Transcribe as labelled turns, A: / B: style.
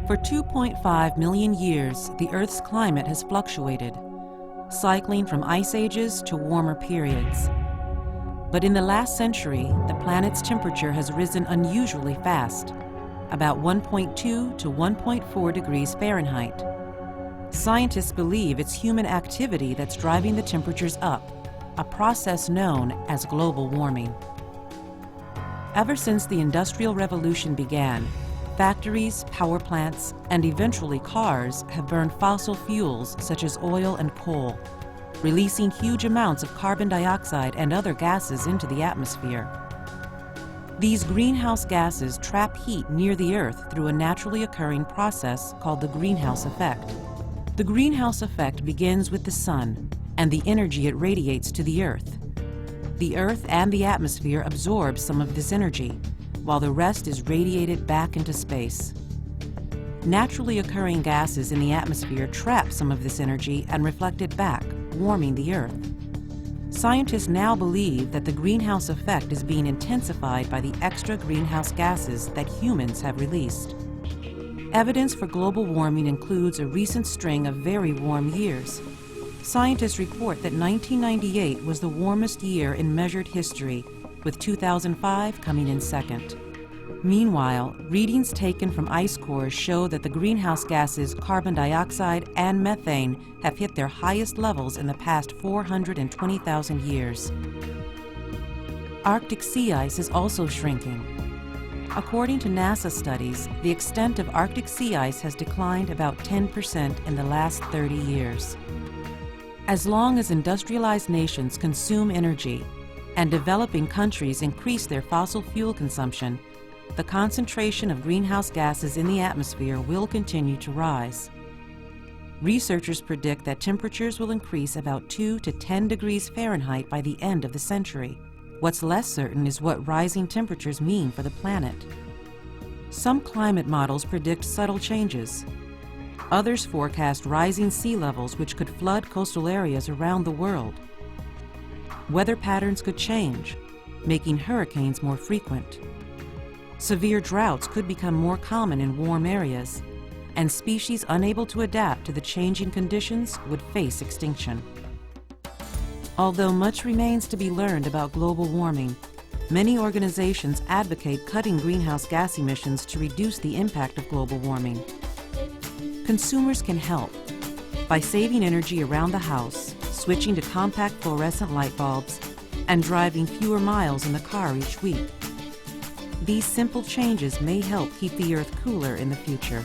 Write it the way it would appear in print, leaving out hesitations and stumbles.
A: For 2.5 million years, the Earth's climate has fluctuated, cycling from ice ages to warmer periods. But in the last century, the planet's temperature has risen unusually fast, about 1.2 to 1.4 degrees Fahrenheit. Scientists believe it's human activity that's driving the temperatures up, a process known as global warming. Ever since the Industrial Revolution began, factories, power plants, and eventually cars have burned fossil fuels such as oil and coal, releasing huge amounts of carbon dioxide and other gases into the atmosphere. These greenhouse gases trap heat near the Earth through a naturally occurring process called the greenhouse effect. The greenhouse effect begins with the sun and the energy it radiates to the Earth. The Earth and the atmosphere absorb some of this energy, while the rest is radiated back into space. Naturally occurring gases in the atmosphere trap some of this energy and reflect it back, warming the Earth. Scientists now believe that the greenhouse effect is being intensified by the extra greenhouse gases that humans have released. Evidence for global warming includes a recent string of very warm years. Scientists report that 1998 was the warmest year in measured history, with 2005 coming in second. Meanwhile, readings taken from ice cores show that the greenhouse gases carbon dioxide and methane have hit their highest levels in the past 420,000 years. Arctic sea ice is also shrinking. According to NASA studies, the extent of Arctic sea ice has declined about 10% in the last 30 years. As long as industrialized nations consume energy and developing countries increase their fossil fuel consumption, the concentration of greenhouse gases in the atmosphere will continue to rise. Researchers predict that temperatures will increase about 2 to 10 degrees Fahrenheit by the end of the century. What's less certain is what rising temperatures mean for the planet. Some climate models predict subtle changes. Others forecast rising sea levels which could flood coastal areas around the world. Weather patterns could change, making hurricanes more frequent. Severe droughts could become more common in warm areas, and species unable to adapt to the changing conditions would face extinction. Although much remains to be learned about global warming, many organizations advocate cutting greenhouse gas emissions to reduce the impact of global warming. Consumers can help by saving energy around the house, switching to compact fluorescent light bulbs, and driving fewer miles in the car each week. These simple changes may help keep the Earth cooler in the future.